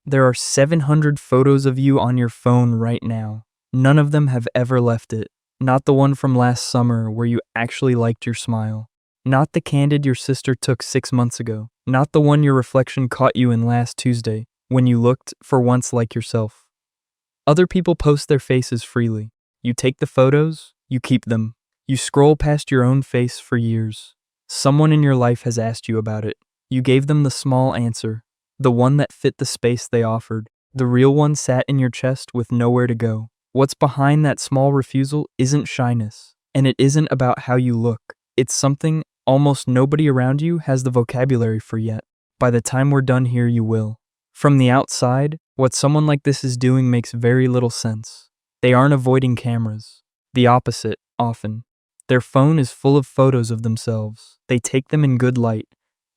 There are 700 photos of you on your phone right now. None of them have ever left it. Not the one from last summer where you actually liked your smile. Not the candid your sister took 6 months ago. Not the one your reflection caught you in last Tuesday, when you looked, for once, like yourself. Other people post their faces freely. You take the photos, you keep them. You scroll past your own face for years. Someone in your life has asked you about it. You gave them the small answer, the one that fit the space they offered. The real one sat in your chest with nowhere to go. What's behind that small refusal isn't shyness, and it isn't about how you look. It's something almost nobody around you has the vocabulary for yet. By the time we're done here, you will. From the outside, what someone like this is doing makes very little sense. They aren't avoiding cameras. The opposite, often. Their phone is full of photos of themselves. They take them in good light.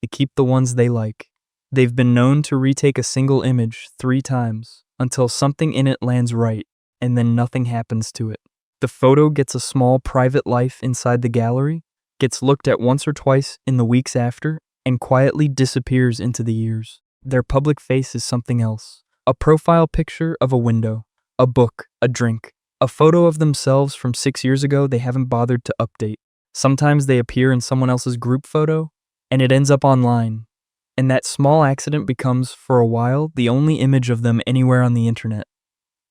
They keep the ones they like. They've been known to retake a single image 3 times until something in it lands right, and then nothing happens to it. The photo gets a small private life inside the gallery, gets looked at once or twice in the weeks after, and quietly disappears into the years. Their public face is something else. A profile picture of a window, a book, a drink, a photo of themselves from 6 years ago they haven't bothered to update. Sometimes they appear in someone else's group photo, and it ends up online. And that small accident becomes, for a while, the only image of them anywhere on the internet.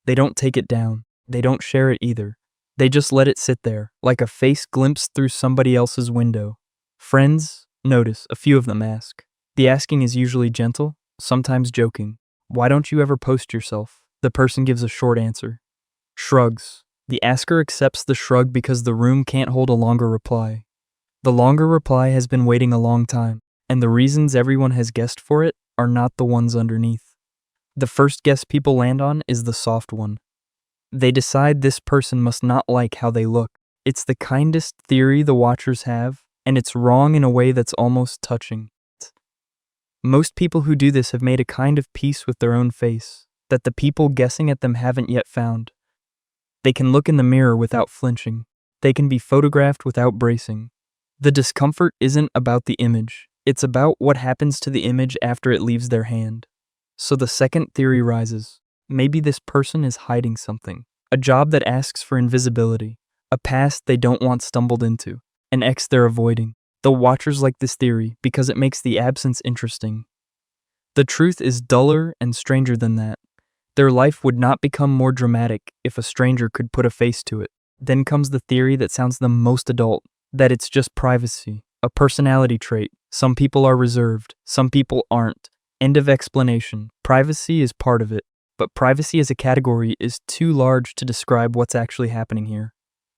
They don't take it down. They don't share it either. They just let it sit there, like a face glimpsed through somebody else's window. Friends notice, a few of them ask. The asking is usually gentle, sometimes joking. Why don't you ever post yourself? The person gives a short answer. Shrugs. The asker accepts the shrug because the room can't hold a longer reply. The longer reply has been waiting a long time, and the reasons everyone has guessed for it are not the ones underneath. The first guess people land on is the soft one. They decide this person must not like how they look. It's the kindest theory the watchers have, and it's wrong in a way that's almost touching. Most people who do this have made a kind of peace with their own face that the people guessing at them haven't yet found. They can look in the mirror without flinching. They can be photographed without bracing. The discomfort isn't about the image. It's about what happens to the image after it leaves their hand. So the second theory rises. Maybe this person is hiding something. A job that asks for invisibility. A past they don't want stumbled into. An ex they're avoiding. The watchers like this theory because it makes the absence interesting. The truth is duller and stranger than that. Their life would not become more dramatic if a stranger could put a face to it. Then comes the theory that sounds the most adult, that it's just privacy, a personality trait. Some people are reserved, some people aren't. End of explanation. Privacy is part of it, but privacy as a category is too large to describe what's actually happening here.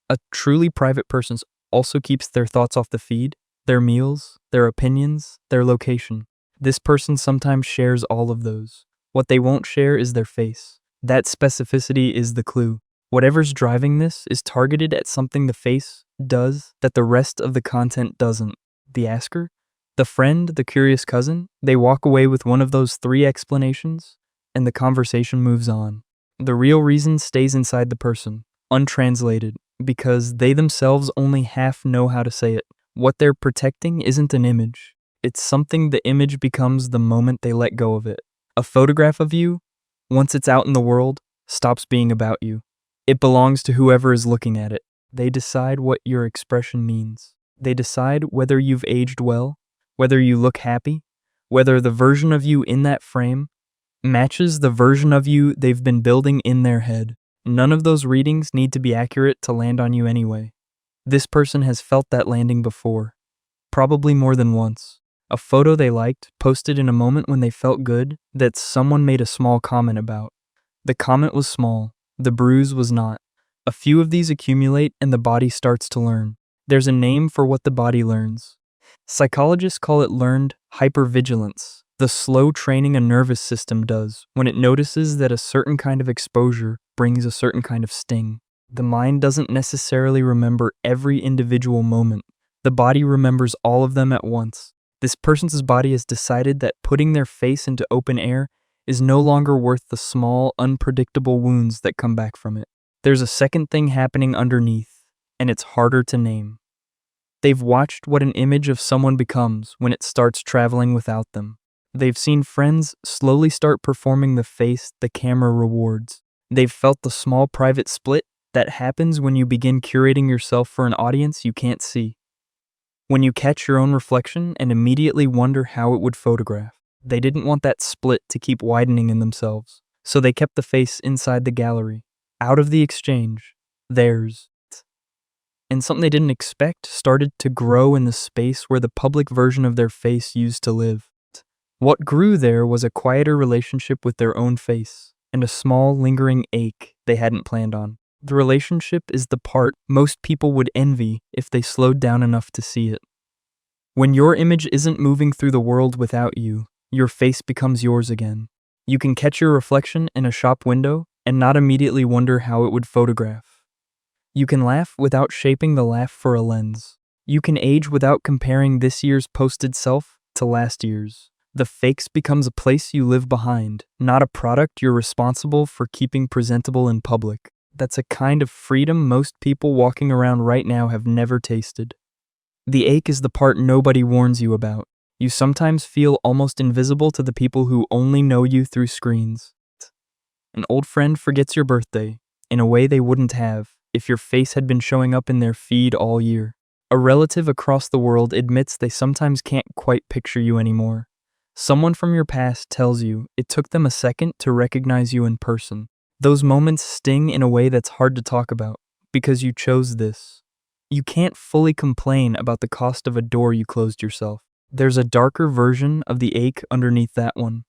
A truly private person also keeps their thoughts off the feed, their meals, their opinions, their location. This person sometimes shares all of those. What they won't share is their face. That specificity is the clue. Whatever's driving this is targeted at something the face does that the rest of the content doesn't. The asker, the friend, the curious cousin, they walk away with one of those 3 explanations, and the conversation moves on. The real reason stays inside the person, untranslated, because they themselves only half know how to say it. What they're protecting isn't an image. It's something the image becomes the moment they let go of it. A photograph of you, once it's out in the world, stops being about you. It belongs to whoever is looking at it. They decide what your expression means. They decide whether you've aged well, whether you look happy, whether the version of you in that frame matches the version of you they've been building in their head. None of those readings need to be accurate to land on you anyway. This person has felt that landing before, probably more than once. A photo they liked, posted in a moment when they felt good, that someone made a small comment about. The comment was small, the bruise was not. A few of these accumulate and the body starts to learn. There's a name for what the body learns. Psychologists call it learned hypervigilance, the slow training a nervous system does when it notices that a certain kind of exposure brings a certain kind of sting. The mind doesn't necessarily remember every individual moment. The body remembers all of them at once. This person's body has decided that putting their face into open air is no longer worth the small, unpredictable wounds that come back from it. There's a second thing happening underneath, and it's harder to name. They've watched what an image of someone becomes when it starts traveling without them. They've seen friends slowly start performing the face the camera rewards. They've felt the small private split that happens when you begin curating yourself for an audience you can't see. When you catch your own reflection and immediately wonder how it would photograph. They didn't want that split to keep widening in themselves, so they kept the face inside the gallery, out of the exchange, theirs. And something they didn't expect started to grow in the space where the public version of their face used to live. What grew there was a quieter relationship with their own face, and a small, lingering ache they hadn't planned on. The relationship is the part most people would envy if they slowed down enough to see it. When your image isn't moving through the world without you, your face becomes yours again. You can catch your reflection in a shop window and not immediately wonder how it would photograph. You can laugh without shaping the laugh for a lens. You can age without comparing this year's posted self to last year's. The fakes becomes a place you live behind, not a product you're responsible for keeping presentable in public. That's a kind of freedom most people walking around right now have never tasted. The ache is the part nobody warns you about. You sometimes feel almost invisible to the people who only know you through screens. An old friend forgets your birthday, in a way they wouldn't have if your face had been showing up in their feed all year. A relative across the world admits they sometimes can't quite picture you anymore. Someone from your past tells you it took them a second to recognize you in person. Those moments sting in a way that's hard to talk about, because you chose this. You can't fully complain about the cost of a door you closed yourself. There's a darker version of the ache underneath that one.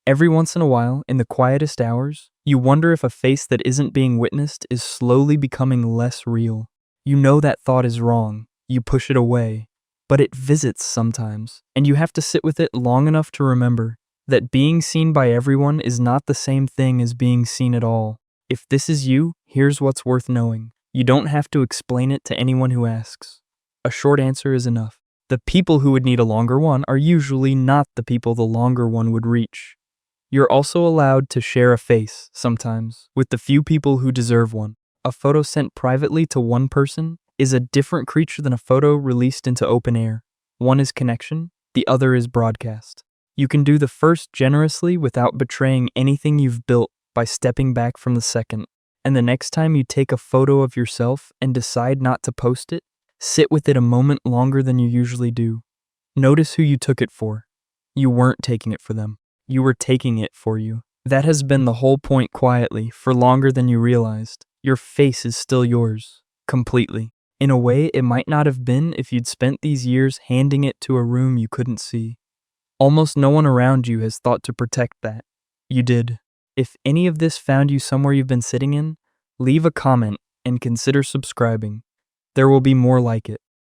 Every once in a while, in the quietest hours, you wonder if a face that isn't being witnessed is slowly becoming less real. You know that thought is wrong. You push it away. But it visits sometimes, and you have to sit with it long enough to remember that being seen by everyone is not the same thing as being seen at all. If this is you, here's what's worth knowing. You don't have to explain it to anyone who asks. A short answer is enough. The people who would need a longer one are usually not the people the longer one would reach. You're also allowed to share a face, sometimes, with the few people who deserve one. A photo sent privately to one person is a different creature than a photo released into open air. One is connection, the other is broadcast. You can do the first generously without betraying anything you've built by stepping back from the second. And the next time you take a photo of yourself and decide not to post it, sit with it a moment longer than you usually do. Notice who you took it for. You weren't taking it for them. You were taking it for you. That has been the whole point quietly for longer than you realized. Your face is still yours, completely. In a way it might not have been if you'd spent these years handing it to a room you couldn't see. Almost no one around you has thought to protect that. You did. If any of this found you somewhere you've been sitting in, leave a comment and consider subscribing. There will be more like it.